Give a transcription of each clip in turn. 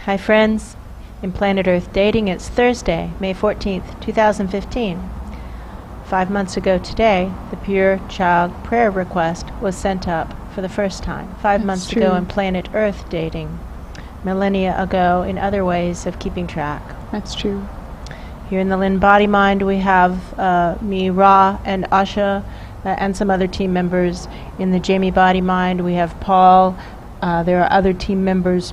Hi friends, in Planet Earth Dating, it's Thursday, May 14th, 2015. 5 months ago today, the Pure Child prayer request was sent up for the first time. 5 months ago in Planet Earth Dating. Millennia ago in other ways of keeping track. That's true. Here in the Lynn-Body-Mind we have me, Ra, and Asha, and some other team members. In the Jamie-Body-Mind we have Paul. There are other team members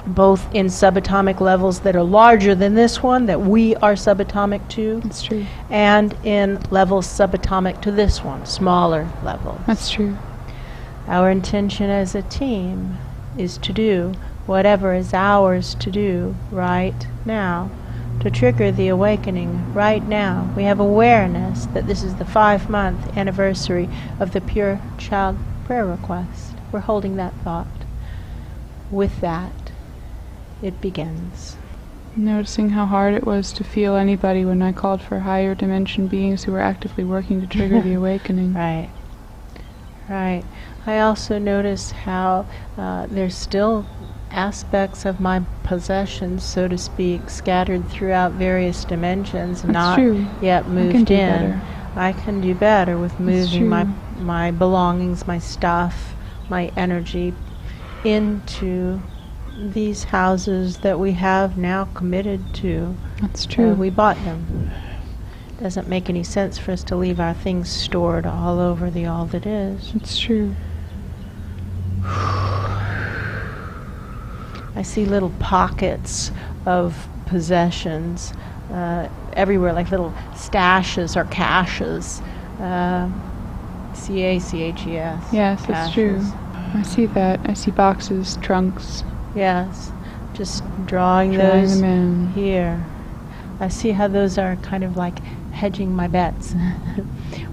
both in subatomic levels that are larger than this one, that we are subatomic to. That's true. And in levels subatomic to this one, smaller levels. That's true. Our intention as a team is to do whatever is ours to do right now, to trigger the awakening right now. We have awareness that this is the 5-month anniversary of the Pure Child prayer request. We're holding that thought. With that, it begins. Noticing how hard it was to feel anybody when I called for higher dimension beings who were actively working to trigger the awakening. Right. Right. I also notice how there's still aspects of my possessions, so to speak, scattered throughout various dimensions, That's not true. yet moved I can do in. better. I can do better with moving true. my belongings, my stuff, my energy into these houses that we have now committed to. That's true. We bought them. Doesn't make any sense for us to leave our things stored all over the all that is. It's true. I see little pockets of possessions everywhere, like little stashes or caches. C-A-C-H-E-S. Yes, that's true. I see that. I see boxes, trunks. Yes, just drawing Drawing those them in. here. I see how those are kind of like hedging my bets.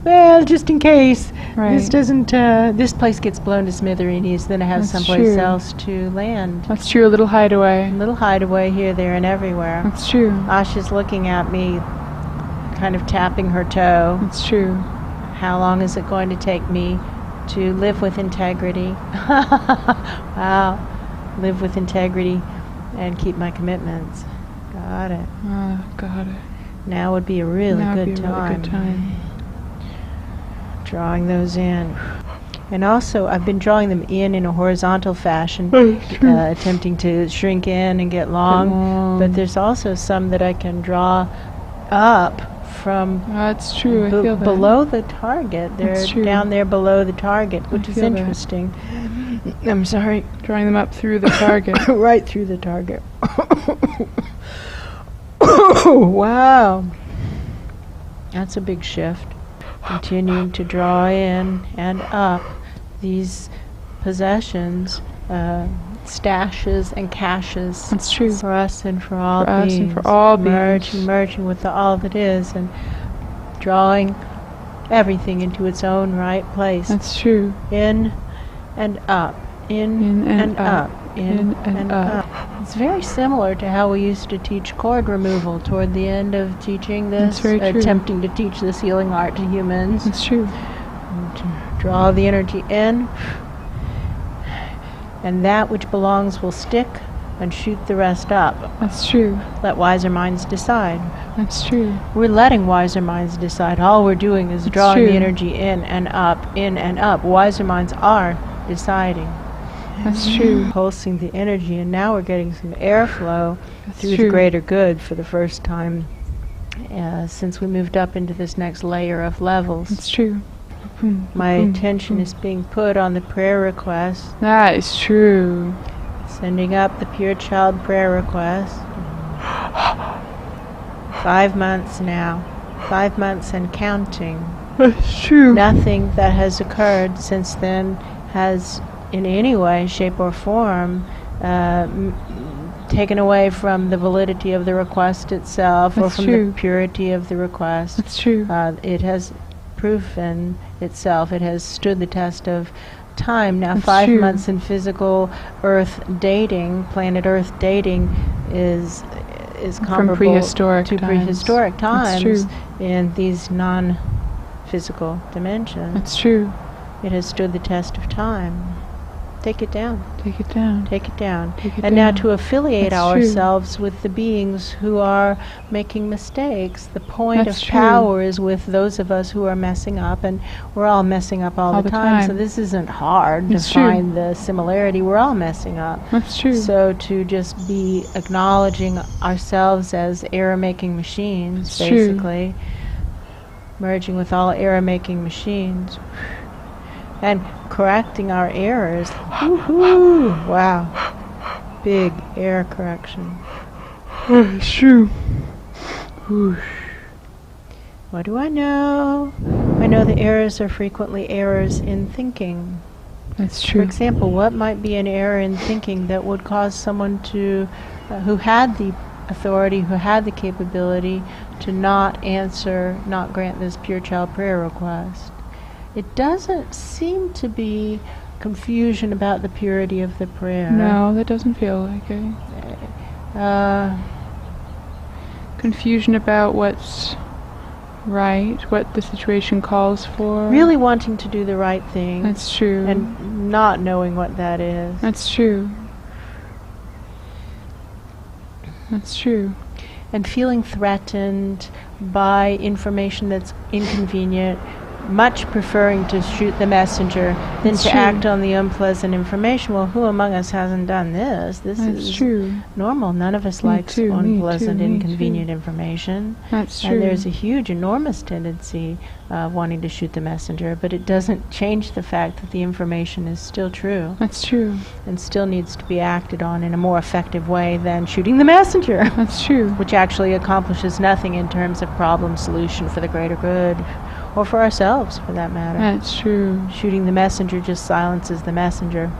Well, just in case Right. this doesn't, this place gets blown to smithereens, then I have That's someplace true. else to land. That's true. A little hideaway. A little hideaway here, there, and everywhere. That's true. Asha's looking at me, kind of tapping her toe. That's true. How long is it going to take me to live with integrity? Wow. Live with integrity and keep my commitments. Got it. Got it. Now would be a really Now would good be a time. really good time. Drawing those in. And also, I've been drawing them in a horizontal fashion, attempting to shrink in and get long. But there's also some that I can draw up from That's true. I feel that. below the target. They're That's true. down there below the target, which is feel that. interesting. I'm sorry. Drawing them up through the target. Right through the target. Wow. That's a big shift. Continuing to draw in and up these possessions, stashes and caches. That's true. For us and for all For us beings. and for all beings. Merging with the all that is and drawing everything into its own right place. That's true. In and up. In and up. In and up. It's very similar to how we used to teach cord removal toward the end of teaching this, That's very true. attempting to teach this healing art to humans. That's true. To draw the energy in, and that which belongs will stick, and shoot the rest up. That's true. Let wiser minds decide. That's true. We're letting wiser minds decide. All we're doing is That's drawing the true. energy in and up, in and up. Wiser minds are deciding. That's true. Pulsing the energy, and now we're getting some airflow That's through true. the greater good for the first time since we moved up into this next layer of levels. That's true. Boom, My boom, attention boom. is being put on the prayer request, That is true. sending up the Pure Child prayer request. 5 months now. 5 months and counting. That's true. Nothing that has occurred since then has in any way, shape, or form taken away from the validity of the request itself or That's from true. the purity of the request. That's true. It has proven itself. It has stood the test of time. Now, That's 5 true. months in physical Earth dating, planet Earth dating, is comparable prehistoric to times. prehistoric That's times true. in these non-physical dimensions. That's true. It has stood the test of time. Take it down. Take it down. Take it down. Take it And now down. to affiliate That's true. ourselves with the beings who are making mistakes. The point That's of true. power is with those of us who are messing up, and we're all messing up all the time. So this isn't hard It's to true. find the similarity. We're all messing up. That's true. So to just be acknowledging ourselves as error-making machines, It's true. basically, merging with all error-making machines, and correcting our errors. Woohoo! Wow. Big error correction. It's true. What do I know? I know the errors are frequently errors in thinking. That's For true. example, what might be an error in thinking that would cause someone to, who had the authority, who had the capability, to not answer, not grant this pure child prayer request? It doesn't seem to be confusion about the purity of the prayer. No, that doesn't feel like it. Confusion about what's right, what the situation calls for. Really wanting to do the right thing. That's true. And not knowing what that is. That's true. That's true. And feeling threatened by information that's inconvenient, much preferring to shoot the messenger than That's to true. act on the unpleasant information. Well, who among us hasn't done this? This That's is true. normal. None of us Me likes too, me unpleasant, too, me inconvenient too. information. That's true. And there's a huge, enormous tendency of wanting to shoot the messenger, but it doesn't change the fact that the information is still true That's true. and still needs to be acted on in a more effective way than shooting the messenger, That's true. which actually accomplishes nothing in terms of problem solution for the greater good, or for ourselves, for that matter. That's true. Shooting the messenger just silences the messenger.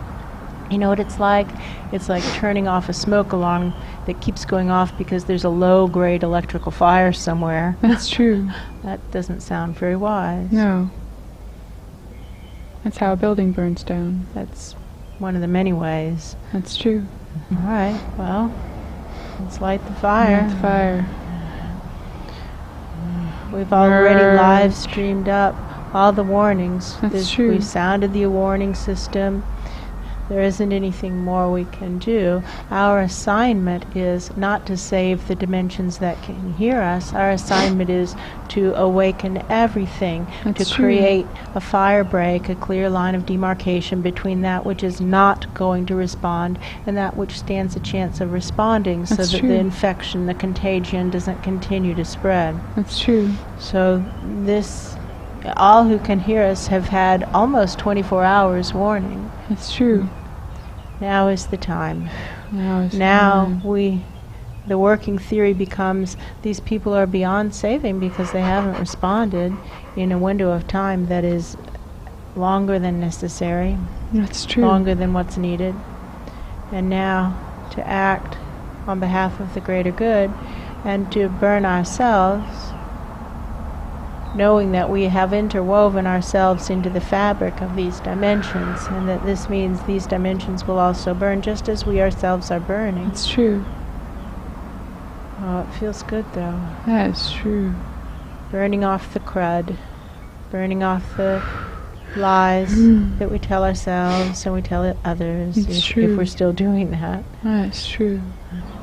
You know what it's like? It's like turning off a smoke alarm that keeps going off because there's a low-grade electrical fire somewhere. That's true. That doesn't sound very wise. No. That's how a building burns down. That's one of the many ways. That's true. All right, well, let's light the fire. Light the fire. We've already Merge. live streamed up all the warnings. That's true. We've sounded the warning system. There isn't anything more we can do. Our assignment is not to save the dimensions that can hear us. Our assignment is to awaken everything, That's to true. create a fire break, a clear line of demarcation between that which is not going to respond and that which stands a chance of responding, so That's that true. the infection, the contagion, doesn't continue to spread. That's true. So this, all who can hear us have had almost 24 hours warning. That's true. Now is the time. Now is the Now time. the working theory becomes these people are beyond saving because they haven't responded in a window of time that is longer than necessary, That's true. longer than what's needed. And now to act on behalf of the greater good and to burn ourselves, knowing that we have interwoven ourselves into the fabric of these dimensions, and that this means these dimensions will also burn just as we ourselves are burning. That's true. Oh, it feels good though. That is true. Burning off the crud, burning off the lies that we tell ourselves and we tell others, It's if true. we're still doing that. That's true.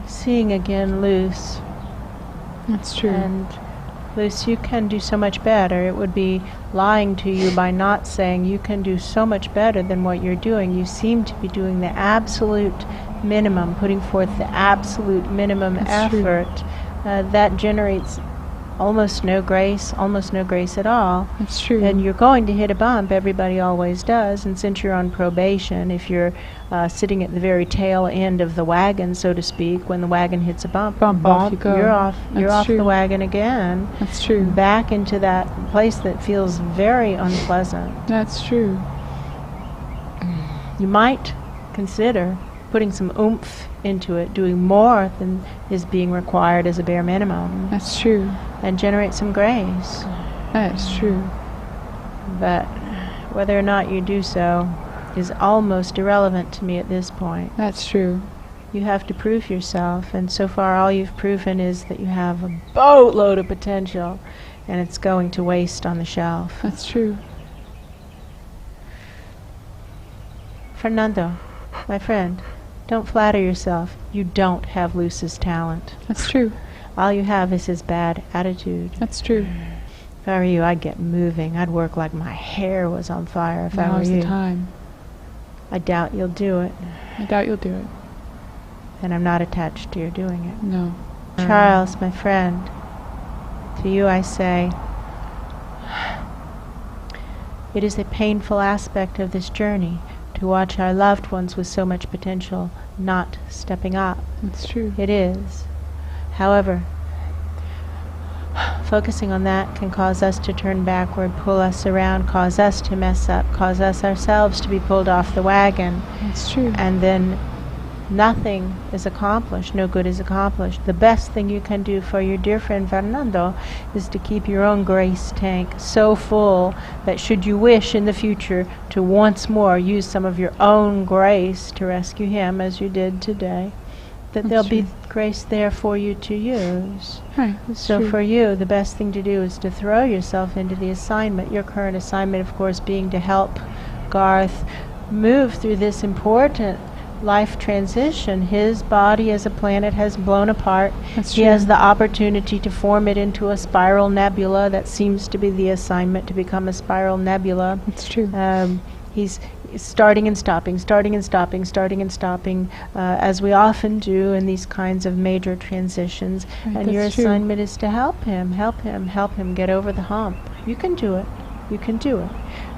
Seeing again Luce. That's true. And Luce, you can do so much better. It would be lying to you by not saying you can do so much better than what you're doing. You seem to be doing the absolute minimum, putting forth the absolute minimum That's true. effort. That generates almost no grace at all. That's true. And you're going to hit a bump. Everybody always does. And since you're on probation, if you're sitting at the very tail end of the wagon, so to speak, when the wagon hits a bump, Off you go. you're off. You're That's off true. the wagon again, That's true. back into that place that feels very unpleasant. That's true. You might consider putting some oomph into it, doing more than is being required as a bare minimum, That's true. and generate some grace. That's true. But whether or not you do so is almost irrelevant to me at this point. That's true. You have to prove yourself, and so far all you've proven is that you have a boatload of potential, and it's going to waste on the shelf. That's true. Fernando, my friend, don't flatter yourself. You don't have Luce's talent. That's true. All you have is his bad attitude. That's true. If I were you, I'd get moving. I'd work like my hair was on fire if I were Now's you. the time. I doubt you'll do it. I doubt you'll do it. And I'm not attached to your doing it. No. Charles, my friend, to you I say, it is a painful aspect of this journey to watch our loved ones with so much potential not stepping up. That's true. It is. However, focusing on that can cause us to turn backward, pull us around, cause us to mess up, cause us ourselves to be pulled off the wagon. That's true. And then nothing is accomplished, no good is accomplished. The best thing you can do for your dear friend Fernando is to keep your own grace tank so full that should you wish in the future to once more use some of your own grace to rescue him as you did today, that That's there'll true. be grace there for you to use. Right. That's So true. for you, the best thing to do is to throw yourself into the assignment, your current assignment, of course, being to help Garth move through this important life transition. His body as a planet has blown apart. That's He true. has the opportunity to form it into a spiral nebula. That seems to be the assignment, to become a spiral nebula. That's true. He's starting and stopping, starting and stopping, starting and stopping, as we often do in these kinds of major transitions. Right, And your that's true. assignment is to help him get over the hump. You can do it. You can do it.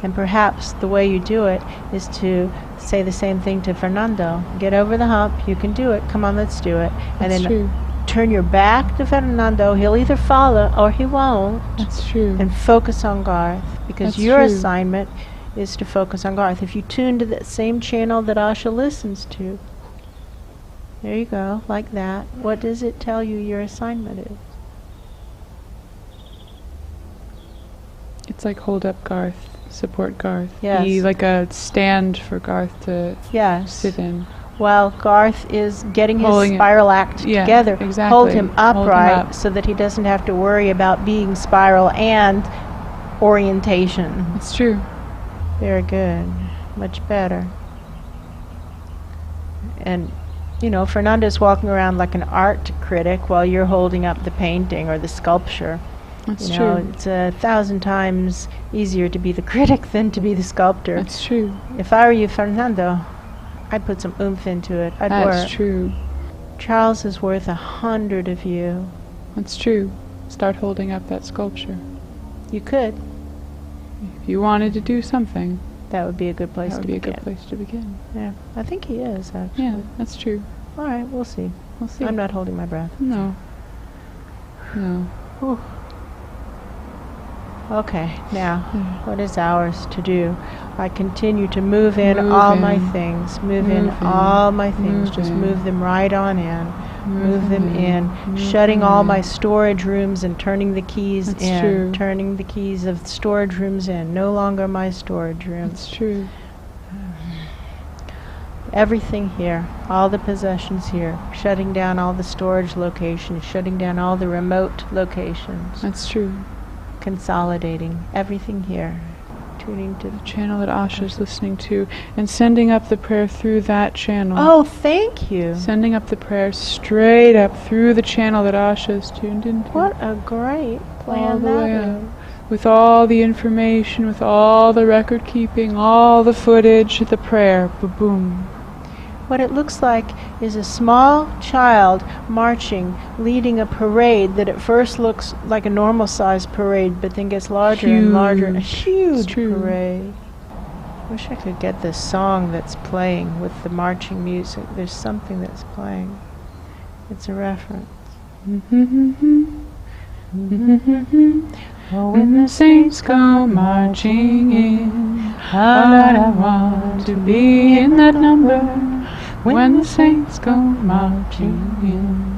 And perhaps the way you do it is to say the same thing to Fernando. Get over the hump. You can do it. Come on, let's do it. And That's then true. turn your back to Fernando. He'll either follow or he won't. That's true. And focus on Garth, because That's your true. assignment is to focus on Garth. If you tune to that same channel that Asha listens to, there you go, like that. What does it tell you your assignment is? It's like hold up Garth, support Garth. Yes. Be like a stand for Garth to Yes. sit in. While Garth is getting his Holding it. spiral act Yeah, together, exactly. hold him Hold him upright up. so that he doesn't have to worry about being spiral and orientation. It's true. Very good. Much better. And, you know, Fernando's walking around like an art critic while you're holding up the painting or the sculpture. That's You know, true. it's 1,000 times easier to be the critic than to be the sculptor. That's true. If I were you, Fernando, I'd put some oomph into it. I'd work. That's true. Charles is worth 100 of you. That's true. Start holding up that sculpture. You could. If you wanted to do something, That would be a good place that would to be a begin. good place to begin. Yeah, I think he is, actually. Yeah, that's true. All right, we'll see. We'll see. I'm not holding my breath. No. No. Whew. Okay, now, what is ours to do? I continue to move in Move all my in. things. Move in Move in. all my things. Move Just in. move them right on in. Move them in. Move Shutting them all in. my storage rooms and turning the keys That's in. true. Turning the keys of storage rooms in. No longer my storage rooms. That's true. Everything here, all the possessions here, shutting down all the storage locations, shutting down all the remote locations, That's true. consolidating everything here, tuning to the Channel that Asha's listening to, and sending up the prayer through that channel. Oh, thank you. Sending up the prayer straight up through the channel that Asha's tuned into. What a great All plan the way that up. is. With all the information, with all the record keeping, all the footage, the prayer. Ba-boom. What it looks like is a small child marching, leading a parade that at first looks like a normal sized parade, but then gets larger and larger. A huge true. parade. Wish I could get this song that's playing with the marching music. There's something that's playing. It's a reference. Oh, when the saints come marching in, how I want to be in that number. When the saints go marching in.